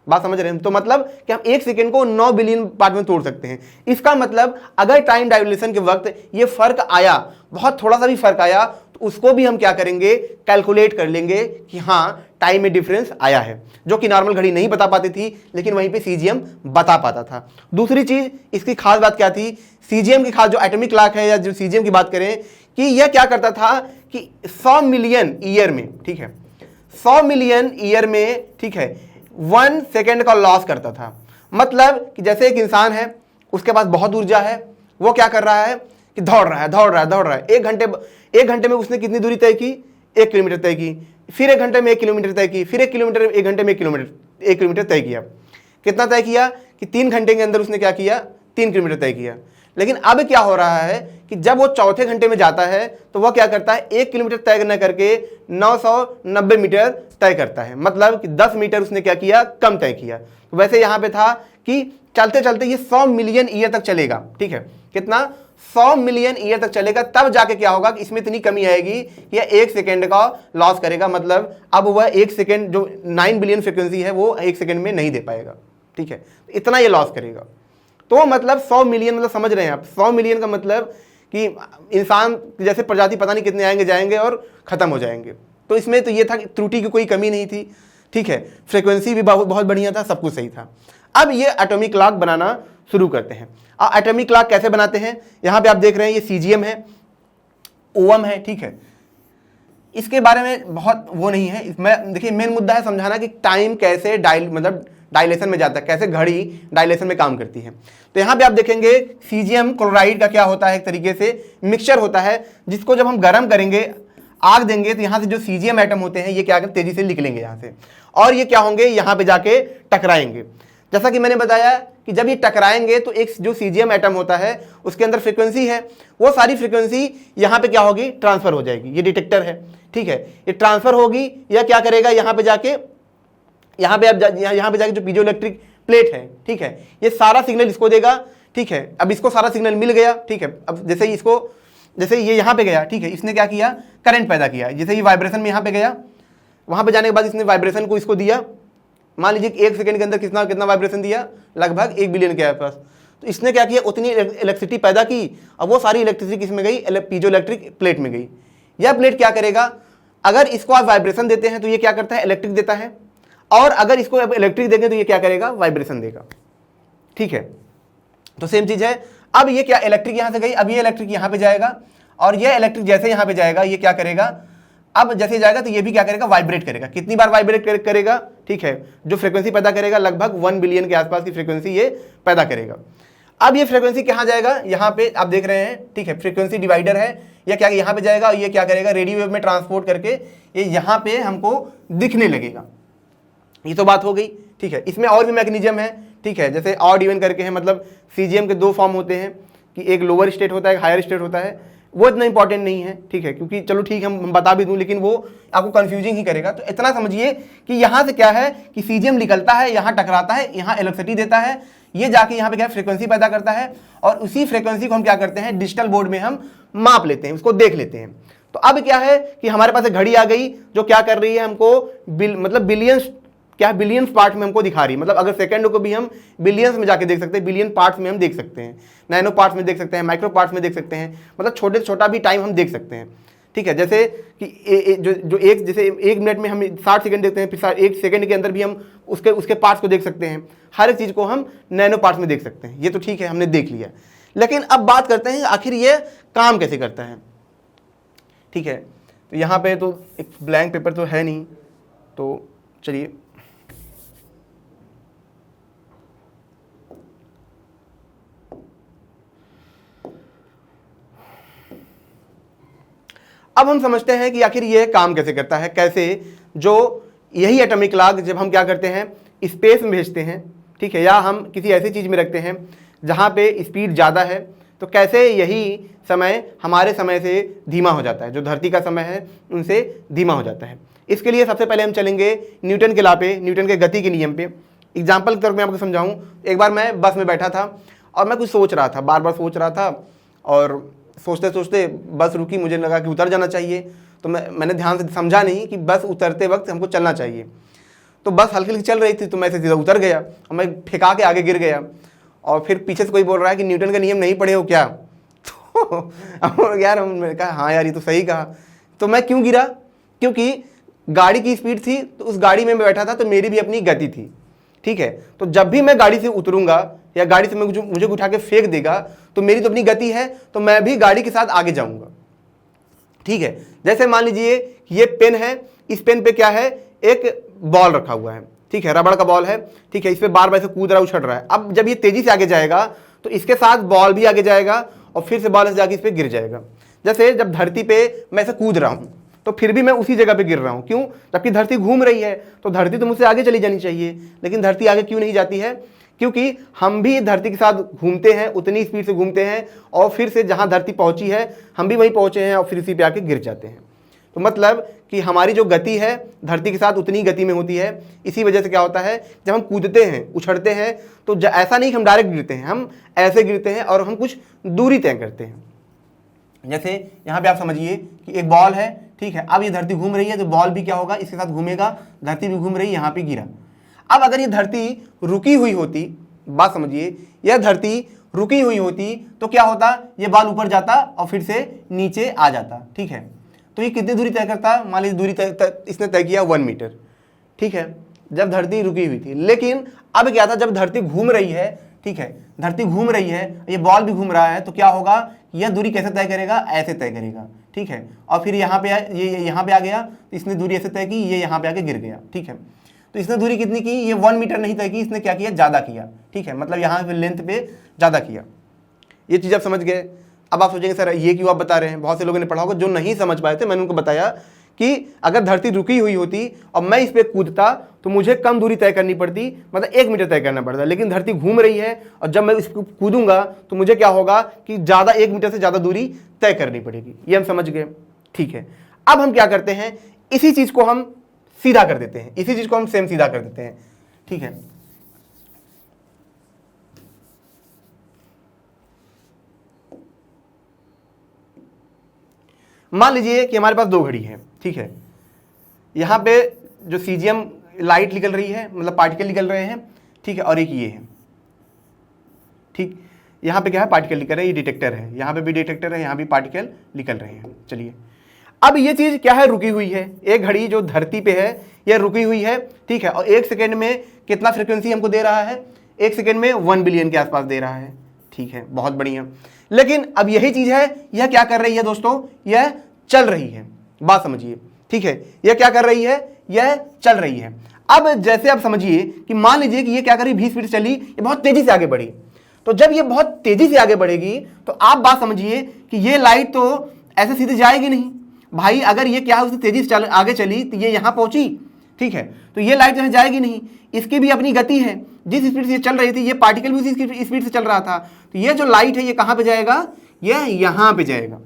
बात समझ रहे हैं? तो मतलब कि हम 1 सेकेंड को 9 बिलियन पार्ट में तोड़ सकते हैं। इसका मतलब अगर टाइम डायलेशन के वक्त ये फर्क आया, बहुत थोड़ा सा भी फर्क आया, तो उसको भी हम क्या करेंगे, कैलकुलेट कर लेंगे कि हाँ टाइम में डिफरेंस आया है, जो कि नॉर्मल घड़ी नहीं बता पाती थी, लेकिन वहीं पे सीजियम बता पाता था। दूसरी चीज इसकी खास बात क्या थी, सीजियम की खास जो एटॉमिक क्लॉक है, या जो सीजियम की बात करें, कि यह क्या करता था कि 100 मिलियन ईयर में, ठीक है, 100 मिलियन ईयर में, ठीक है, 1 सेकेंड का लॉस करता था। मतलब कि जैसे एक इंसान है, उसके पास बहुत ऊर्जा है, वो क्या कर रहा है कि दौड़ रहा है। 1 घंटे में उसने कितनी दूरी तय की, 1 किलोमीटर तय की, फिर 1 घंटे में 1 किलोमीटर तय की, फिर 1 किलोमीटर, 1 घंटे में 1 किलोमीटर तय किया। कितना तय किया कि 3 घंटे के अंदर उसने क्या किया, 3 किलोमीटर तय किया। लेकिन अब क्या हो रहा है कि जब वो चौथे घंटे में जाता है, तो वह क्या करता है, 1 किलोमीटर तय न करके 990 मीटर तय करता है। मतलब कि 10 मीटर उसने क्या किया, कम तय किया। तो वैसे यहां पे था कि चलते चलते ये 100 मिलियन ईयर तक चलेगा, ठीक है, कितना, 100 मिलियन ईयर तक चलेगा, तब जाके क्या होगा कि इसमें इतनी कमी आएगी कि यह 1 सेकेंड का लॉस करेगा। मतलब अब वह 1 सेकेंड, जो 9 बिलियन फ्रिक्वेंसी है, वो 1 सेकेंड में नहीं दे पाएगा, ठीक है, इतना ये लॉस करेगा। तो मतलब 100 मिलियन, मतलब समझ रहे हैं आप, 100 मिलियन का मतलब कि इंसान जैसे प्रजाति पता नहीं कितने आएंगे जाएंगे और खत्म हो जाएंगे। तो इसमें तो ये था कि त्रुटि की कोई कमी नहीं थी, ठीक है, फ्रीक्वेंसी भी बहुत बढ़िया था, सब कुछ सही था। अब ये एटॉमिक क्लॉक बनाना शुरू करते हैं। एटॉमिक क्लॉक कैसे बनाते हैं, यहां पे आप देख रहे हैं, ये सीजियम है, ओम है, ठीक है, इसके बारे में बहुत वो नहीं है इसमें। देखिए मेन मुद्दा है समझाना कि टाइम कैसे डायलेशन में जाता है, कैसे घड़ी डायलेशन में काम करती है। तो यहाँ पे आप देखेंगे सीजियम क्लोराइड का क्या होता है, एक तरीके से मिक्सचर होता है, जिसको जब हम गर्म करेंगे, आग देंगे, तो यहाँ से जो सीजियम एटम होते हैं ये क्या करें, तेजी से निकलेंगे यहाँ से, और ये क्या होंगे, यहाँ पे जाके टकराएंगे। जैसा कि मैंने बताया कि जब ये टकराएंगे तो एक जो सीजियम एटम होता है उसके अंदर फ्रीक्वेंसी है, वो सारी फ्रीक्वेंसी यहाँ पे क्या होगी, ट्रांसफर हो जाएगी। ये डिटेक्टर है, ठीक है, ये ट्रांसफर होगी, या क्या करेगा, यहाँ पे जाके यहाँ पे जाके जो पीजो इलेक्ट्रिक प्लेट है, ठीक है, ये सारा सिग्नल इसको देगा, ठीक है। अब इसको सारा सिग्नल मिल गया, ठीक है। अब जैसे ये यहाँ पे गया, ठीक है, इसने क्या किया, करंट पैदा किया। जैसे ये वाइब्रेशन में यहाँ पे गया, वहाँ पे जाने के बाद इसने वाइब्रेशन को इसको दिया, मान लीजिए 1 सेकंड के अंदर कितना वाइब्रेशन दिया, लगभग 1 बिलियन के आसपास। तो इसने क्या किया, उतनी इलेक्ट्रिसिटी पैदा की। अब वो सारी इलेक्ट्रिसिटी किस में गई, पीजो इलेक्ट्रिक प्लेट में गई। यह प्लेट क्या करेगा, अगर इसको आप वाइब्रेशन देते हैं तो ये क्या करता है, इलेक्ट्रिक देता है, और अगर इसको इलेक्ट्रिक देंगे तो ये क्या करेगा, वाइब्रेशन देगा, ठीक है। तो सेम चीज है। अब ये क्या, इलेक्ट्रिक यहां से गई, अब ये इलेक्ट्रिक यहां पे जाएगा, और ये इलेक्ट्रिक जैसे यहां पे जाएगा, ये क्या करेगा, अब जैसे जाएगा तो ये भी क्या करेगा, वाइब्रेट करेगा। कितनी बार वाइब्रेट करेगा, ठीक है, जो फ्रीक्वेंसी पैदा करेगा लगभग 1 बिलियन के आसपास की फ्रीक्वेंसी ये पैदा करेगा। अब ये फ्रीक्वेंसी कहाँ जाएगा, यहाँ पे आप देख रहे हैं, ठीक है, फ्रीक्वेंसी डिवाइडर है, ये क्या यहाँ पे जाएगा, और ये क्या करेगा, रेडियो वेव में ट्रांसपोर्ट करके ये यहाँ पे हमको दिखने लगेगा। ये तो बात हो गई, ठीक है। इसमें और भी मैकेनिज्म है, ठीक है, जैसे ऑड इवन करके है, मतलब सीजियम के 2 फॉर्म होते हैं कि एक लोअर स्टेट होता है, एक हायर स्टेट होता है। वो इतना इंपॉर्टेंट नहीं है, ठीक है, क्योंकि चलो ठीक है हम बता भी दूं, लेकिन वो आपको कंफ्यूजिंग ही करेगा। तो इतना समझिए कि यहाँ से क्या है कि सीजियम निकलता है, यहाँ टकराता है, यहाँ इलेक्ट्रिसिटी देता है, ये जाके यहाँ पे क्या फ्रीक्वेंसी पैदा करता है, और उसी फ्रीक्वेंसी को हम क्या करते हैं, डिजिटल बोर्ड में हम माप लेते हैं, उसको देख लेते हैं। तो तो अब क्या है कि हमारे पास एक घड़ी आ गई जो क्या कर रही है, हमको मतलब बिलियंस, क्या बिलियंस पार्ट में हमको दिखा रही है। मतलब अगर सेकंड को भी हम बिलियंस में जाके देख सकते हैं, बिलियन पार्ट्स में हम देख सकते हैं, नैनो पार्ट्स में देख सकते हैं, माइक्रो पार्ट्स में देख सकते हैं, मतलब छोटे से छोटा भी टाइम हम देख सकते हैं। ठीक है, जैसे कि जैसे 1 मिनट में हम 60 सेकंड देखते हैं, फिर 1 सेकंड के अंदर भी हम उसके पार्ट्स को देख सकते हैं। हर एक चीज़ को हम नैनो पार्ट्स में देख सकते हैं। ये तो ठीक है, हमने देख लिया। लेकिन अब बात करते हैं आखिर ये काम कैसे करता है। ठीक है, तो यहाँ पे तो एक ब्लैंक पेपर तो है नहीं, तो चलिए अब हम समझते हैं कि आखिर ये काम कैसे करता है, कैसे जो यही एटॉमिक क्लॉक जब हम क्या करते हैं स्पेस में भेजते हैं, ठीक है, या हम किसी ऐसी चीज़ में रखते हैं जहाँ पे स्पीड ज़्यादा है, तो कैसे यही समय हमारे समय से धीमा हो जाता है, जो धरती का समय है उनसे धीमा हो जाता है। इसके लिए सबसे पहले हम चलेंगे न्यूटन के लॉ पे, न्यूटन के गति के नियम पे। एग्जाम्पल के तौर पर मैं आपको समझाऊँ, एक बार मैं बस में बैठा था और मैं कुछ सोच रहा था, बार बार सोच रहा था, और सोचते सोचते बस रुकी, मुझे लगा कि उतर जाना चाहिए। तो मैंने ध्यान से समझा नहीं कि बस उतरते वक्त हमको चलना चाहिए। तो बस हल्की हल्की चल रही थी, तो मैं ऐसे सीधा उतर गया और मैं फेंका के आगे गिर गया। और फिर पीछे से कोई बोल रहा है कि न्यूटन का नियम नहीं पढ़े हो क्या? तो यार मैंने कहा हाँ यार ये तो सही कहा। तो मैं क्यों गिरा? क्योंकि गाड़ी की स्पीड थी, तो उस गाड़ी में मैं बैठा था, तो मेरी भी अपनी गति थी। ठीक है, तो जब भी मैं गाड़ी से उतरूंगा या गाड़ी से मुझे उठा के फेंक देगा, तो मेरी तो अपनी गति है, तो मैं भी गाड़ी के साथ आगे जाऊंगा। ठीक है, जैसे मान लीजिए ये पेन है, इस पेन पे क्या है, एक बॉल रखा हुआ है, ठीक है, रबड़ का बॉल है, ठीक है, इस पे बार बार से कूद रहा, उछल रहा है। अब जब ये तेजी से आगे जाएगा तो इसके साथ बॉल भी आगे जाएगा और फिर से बॉल से जाके इस पे गिर जाएगा। जैसे जब धरती पे मैं ऐसे कूद रहा हूँ, तो फिर भी मैं उसी जगह पे गिर रहा हूँ। क्यों? जबकि धरती घूम रही है, तो धरती तो मुझसे आगे चली जानी चाहिए, लेकिन धरती आगे क्यों नहीं जाती है? क्योंकि हम भी धरती के साथ घूमते हैं, उतनी स्पीड से घूमते हैं, और फिर से जहाँ धरती पहुँची है हम भी वहीं पहुँचे हैं और फिर इसी पे आके गिर जाते हैं। तो मतलब कि हमारी जो गति है धरती के साथ उतनी गति में होती है। इसी वजह से क्या होता है, जब हम कूदते हैं, उछड़ते हैं, तो ऐसा नहीं कि हम डायरेक्ट गिरते हैं, हम ऐसे गिरते हैं और हम कुछ दूरी तय करते हैं। जैसे यहाँ पे आप समझिए कि एक बॉल है, ठीक है, अब ये धरती घूम रही है, तो बॉल भी क्या होगा, इसके साथ घूमेगा, धरती भी घूम रही है, यहाँ पे गिरा। अब अगर ये धरती रुकी हुई होती, बात समझिए, यह धरती रुकी हुई होती तो क्या होता, ये बॉल ऊपर जाता और फिर से नीचे आ जाता। ठीक है, तो ये कितनी दूरी तय करता? मान लीजिए दूरी इसने तय किया 1 मीटर, ठीक है, जब धरती रुकी हुई थी। लेकिन अब क्या था, जब धरती घूम रही है, ठीक है, धरती घूम रही है, ये बॉल भी घूम रहा है, तो क्या होगा, यह दूरी कैसे तय करेगा, ऐसे तय करेगा। ठीक है, और फिर यहाँ पे ये यहाँ पे आ गया, तो इसने दूरी ऐसे तय की, ये यहाँ पे आके गिर गया। ठीक है, तो इसने दूरी कितनी की, ये 1 मीटर नहीं तय की, इसने क्या किया, ज़्यादा किया। ठीक है, मतलब यहाँ पे लेंथ पे ज़्यादा किया। ये चीज़ आप समझ गए। अब आप सोचेंगे सर ये क्यों आप बता रहे हैं? बहुत से लोगों ने पढ़ा होगा, जो नहीं समझ पाए थे मैंने उनको बताया कि अगर धरती रुकी हुई होती और मैं इस पर कूदता तो मुझे कम दूरी तय करनी पड़ती, मतलब 1 मीटर तय करना पड़ता। लेकिन धरती घूम रही है और जब मैं इस पर कूदूंगा तो मुझे क्या होगा कि ज़्यादा 1 मीटर से ज़्यादा दूरी तय करनी पड़ेगी। ये हम समझ गए। ठीक है, अब हम क्या करते हैं, इसी चीज़ को हम सीधा कर देते हैं, इसी चीज़ को हम सेम सीधा कर देते हैं। ठीक है, मान लीजिए कि हमारे पास 2 घड़ी है। ठीक है, यहाँ पे जो सीजियम लाइट निकल रही है, मतलब पार्टिकल निकल रहे हैं, ठीक है, और एक ये है। ठीक, यहाँ पे क्या है, पार्टिकल निकल रहे हैं, ये डिटेक्टर है, यहाँ पे भी डिटेक्टर है, यहाँ भी पार्टिकल निकल रहे हैं। चलिए, अब ये चीज़ क्या है, रुकी हुई है। एक घड़ी जो धरती पे है यह रुकी हुई है, ठीक है, और 1 सेकेंड में कितना फ्रिक्वेंसी हमको दे रहा है, 1 सेकेंड में 1 बिलियन के आसपास दे रहा है। ठीक है, बहुत बढ़िया। लेकिन अब यही चीज़ है, यह क्या कर रही है दोस्तों, यह चल रही है। बात समझिए, ठीक है, यह क्या कर रही है, यह चल रही है। अब जैसे आप समझिए कि मान लीजिए कि ये क्या करी, 20 स्पीड से चली, ये बहुत तेजी से आगे बढ़ी। तो जब ये बहुत तेजी से आगे बढ़ेगी तो आप बात समझिए कि ये लाइट तो ऐसे सीधे जाएगी नहीं भाई। अगर ये क्या है, उससे तेजी से आगे चली तो ये यहाँ पहुंची, ठीक है, तो ये लाइट यहाँ जाएगी नहीं, इसकी भी अपनी गति है। जिस स्पीड से ये चल रही थी, ये पार्टिकल भी उसी स्पीड से चल रहा था, तो ये जो लाइट है ये कहाँ पे जाएगा, ये यहाँ पे जाएगा।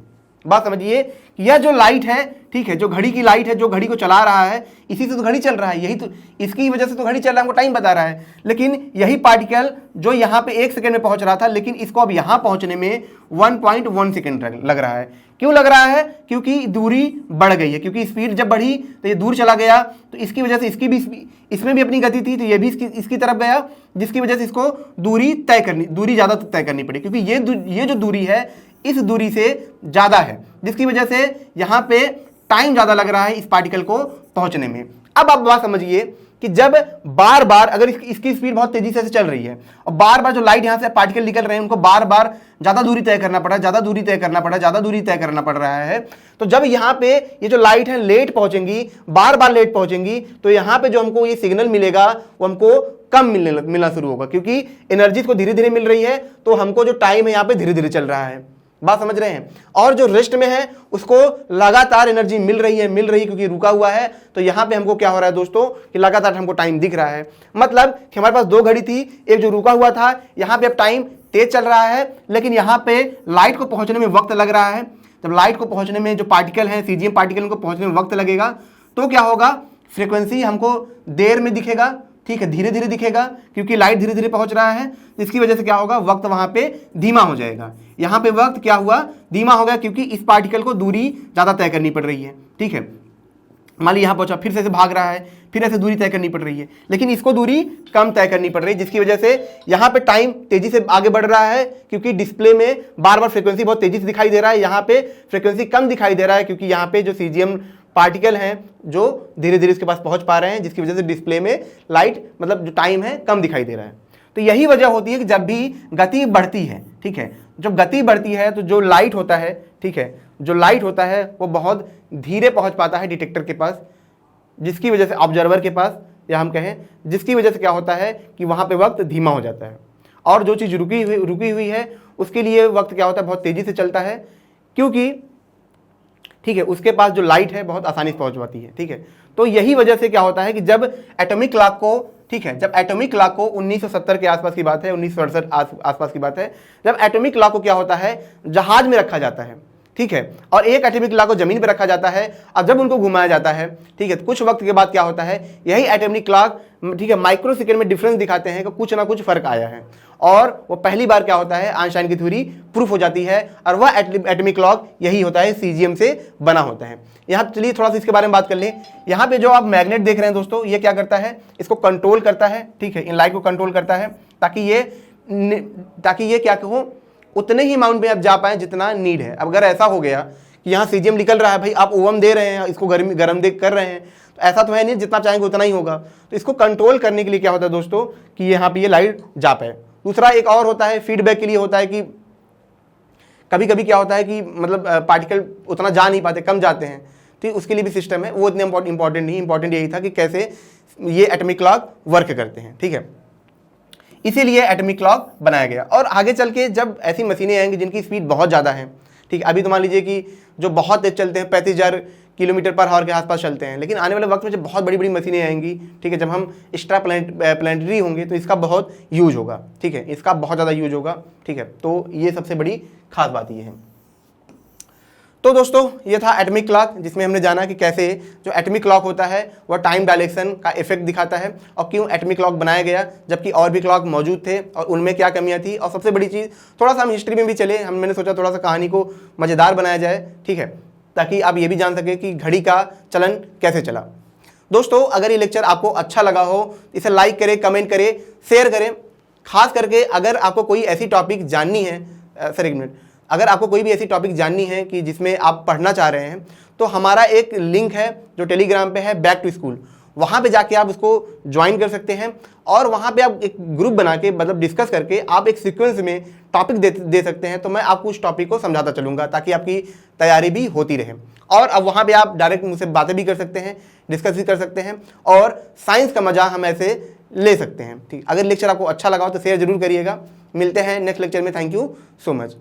बात समझिए, यह जो लाइट है, ठीक है, जो घड़ी की लाइट है, जो घड़ी को चला रहा है, इसी से तो घड़ी चल रहा है, यही तो, इसकी वजह से तो घड़ी चल रहा है, हमको टाइम बता रहा है। लेकिन यही पार्टिकल जो यहाँ पे 1 सेकंड में पहुंच रहा था, लेकिन इसको अब यहाँ पहुंचने में 1.1 सेकंड लग रहा है। क्यों लग रहा है? क्योंकि दूरी बढ़ गई है, क्योंकि स्पीड जब बढ़ी तो ये दूर चला गया, तो इसकी वजह से इसकी भी, इसमें भी अपनी गति थी, तो ये भी इसकी तरफ गया, जिसकी वजह से इसको दूरी ज़्यादा तय करनी पड़ी, क्योंकि ये जो दूरी है इस दूरी से ज़्यादा है, जिसकी वजह से यहाँ पे टाइम ज़्यादा लग रहा है इस पार्टिकल को पहुँचने में। अब आप बात समझिए कि जब बार बार अगर इसकी स्पीड बहुत तेजी से चल रही है और बार बार जो लाइट यहाँ से पार्टिकल निकल रहे हैं उनको बार बार ज़्यादा दूरी तय करना पड़ा, ज़्यादा दूरी तय करना पड़ रहा है, तो जब यहाँ पे ये जो लाइट है लेट पहुँचेंगी, बार बार लेट पहुँचेंगी, तो यहाँ पे जो हमको ये सिग्नल मिलेगा वो हमको कम मिलना शुरू होगा, क्योंकि एनर्जी इसको धीरे धीरे मिल रही है, तो हमको जो टाइम है यहाँ पे धीरे धीरे चल रहा है। बात समझ रहे हैं? और जो रेस्ट में है उसको लगातार एनर्जी मिल रही है क्योंकि रुका हुआ है। तो यहाँ पे हमको क्या हो रहा है दोस्तों कि लगातार हमको टाइम दिख रहा है। मतलब कि हमारे पास 2 घड़ी थी, एक जो रुका हुआ था, यहाँ पे अब टाइम तेज चल रहा है, लेकिन यहाँ पे लाइट को पहुँचने में वक्त लग रहा है। जब लाइट को पहुँचने में जो पार्टिकल है, सीजीएम पार्टिकल को पहुँचने में वक्त लगेगा, तो क्या होगा, फ्रीक्वेंसी हमको देर में दिखेगा, ठीक है, धीरे धीरे दिखेगा, क्योंकि लाइट धीरे धीरे पहुंच रहा है, इसकी वजह से क्या होगा, वक्त वहां पे धीमा हो जाएगा। यहां पे वक्त क्या हुआ, धीमा हो गया, क्योंकि इस पार्टिकल को दूरी ज्यादा तय करनी पड़ रही है। ठीक है, मान लीजिए यहां पहुंचा, फिर से ऐसे भाग रहा है, फिर ऐसे दूरी तय करनी पड़ रही है, लेकिन इसको दूरी कम तय करनी पड़ रही है, जिसकी वजह से यहाँ पे टाइम तेजी से आगे बढ़ रहा है, क्योंकि डिस्प्ले में बार बार फ्रीक्वेंसी बहुत तेजी से दिखाई दे रहा है। यहाँ पे फ्रीक्वेंसी कम दिखाई दे रहा है, क्योंकि यहाँ पे जो सीजीएम पार्टिकल हैं जो धीरे धीरे इसके पास पहुंच पा रहे हैं, जिसकी वजह से डिस्प्ले में लाइट, मतलब जो टाइम है, कम दिखाई दे रहा है। तो यही वजह होती है कि जब भी गति बढ़ती है, ठीक है, जब गति बढ़ती है तो जो लाइट होता है, ठीक है, जो लाइट होता है वो बहुत धीरे पहुंच पाता है डिटेक्टर के पास, जिसकी वजह से ऑब्जर्वर के पास, या हम कहें जिसकी वजह से क्या होता है कि वहाँ पे वक्त धीमा हो जाता है। और जो चीज़ रुकी हुई है उसके लिए वक्त क्या होता है, बहुत तेज़ी से चलता है, क्योंकि ठीक है, उसके पास जो लाइट है बहुत आसानी से पहुंच पाती है। ठीक है, तो यही वजह से क्या होता है कि जब एटॉमिक क्लॉक को, ठीक है, जब एटॉमिक क्लॉक को 1970 के आसपास की बात है, 1968 आसपास की बात है, जब एटॉमिक क्लॉक को क्या होता है, जहाज में रखा जाता है, ठीक है, और एक एटॉमिक क्लॉक को जमीन पर रखा जाता है। अब जब उनको घुमाया जाता है, ठीक है, कुछ वक्त के बाद क्या होता है, यही एटॉमिक क्लॉक, ठीक है, माइक्रो सेकंड में डिफरेंस दिखाते हैं कि कुछ ना कुछ फर्क आया है, और वो पहली बार क्या होता है, आइंस्टाइन की थ्योरी प्रूफ हो जाती है, और वह एटॉमिक क्लॉक यही होता है, सीजीएम से बना होता है। यहाँ चलिए थोड़ा सा इसके बारे में बात कर लें। यहाँ पे जो आप मैग्नेट देख रहे हैं दोस्तों, ये क्या करता है, इसको कंट्रोल करता है, ठीक है, इन लाइट को कंट्रोल करता है, ताकि ये क्या कहूँ, उतने ही अमाउंट में आप जा पाए जितना नीड है। अब अगर ऐसा हो गया कि यहाँ सीजीएम निकल रहा है, भाई आप ओम दे रहे हैं, इसको गर्म दे कर रहे हैं, तो ऐसा तो है नहीं, जितना चाहेंगे उतना ही होगा। तो इसको कंट्रोल करने के लिए क्या होता है दोस्तों कि यहाँ पे ये लाइट जा पाए। दूसरा एक और होता है, फीडबैक के लिए होता है कि कभी कभी क्या होता है कि मतलब पार्टिकल उतना जा नहीं पाते, कम जाते हैं, तो उसके लिए भी सिस्टम है, वो इतने इंपॉर्टेंट नहीं, इंपॉर्टेंट यही था कि कैसे ये एटॉमिक क्लॉक वर्क करते हैं। ठीक है, इसीलिए एटॉमिक क्लॉक बनाया गया। और आगे चल के जब ऐसी मशीनें आएंगी जिनकी स्पीड बहुत ज़्यादा है, ठीक है, अभी तो मान लीजिए कि जो बहुत तेज चलते हैं, 35,000 किलोमीटर पर आवर के आसपास चलते हैं, लेकिन आने वाले वक्त में जब बहुत बड़ी बड़ी मशीनें आएंगी, ठीक है, जब हम एक्स्ट्रा प्लानिटरी होंगे तो इसका बहुत यूज होगा, ठीक है, इसका बहुत ज़्यादा यूज होगा। ठीक है, तो ये सबसे बड़ी खास बात ये है। तो दोस्तों ये था एटॉमिक क्लॉक, जिसमें हमने जाना कि कैसे जो एटॉमिक क्लॉक होता है वह टाइम डायलेक्शन का इफेक्ट दिखाता है, और क्यों एटॉमिक क्लॉक बनाया गया, जबकि और भी क्लॉक मौजूद थे और उनमें क्या कमियां थी। और सबसे बड़ी चीज़, थोड़ा सा हम हिस्ट्री में भी चले, मैंने सोचा थोड़ा सा कहानी को मज़ेदार बनाया जाए, ठीक है, ताकि आप ये भी जान सकें कि घड़ी का चलन कैसे चला। दोस्तों अगर ये लेक्चर आपको अच्छा लगा हो, इसे लाइक करें, कमेंट करें, शेयर करें। खास करके अगर आपको कोई ऐसी टॉपिक जाननी है, सर एक मिनट, अगर आपको कोई भी ऐसी टॉपिक जाननी है कि जिसमें आप पढ़ना चाह रहे हैं, तो हमारा एक लिंक है जो टेलीग्राम पे है, बैक टू स्कूल, वहाँ पे जाके आप उसको ज्वाइन कर सकते हैं, और वहाँ पे आप एक ग्रुप बना के, मतलब डिस्कस करके आप एक सीक्वेंस में टॉपिक दे सकते हैं। तो मैं आपको उस टॉपिक को समझाता चलूँगा, ताकि आपकी तैयारी भी होती रहे। और अब वहाँ पे आप डायरेक्ट मुझसे बातें भी कर सकते हैं, डिस्कस भी कर सकते हैं, और साइंस का मजा हम ऐसे ले सकते हैं। ठीक, अगर लेक्चर आपको अच्छा लगा हो तो शेयर जरूर करिएगा। मिलते हैं नेक्स्ट लेक्चर में। Thank you so much.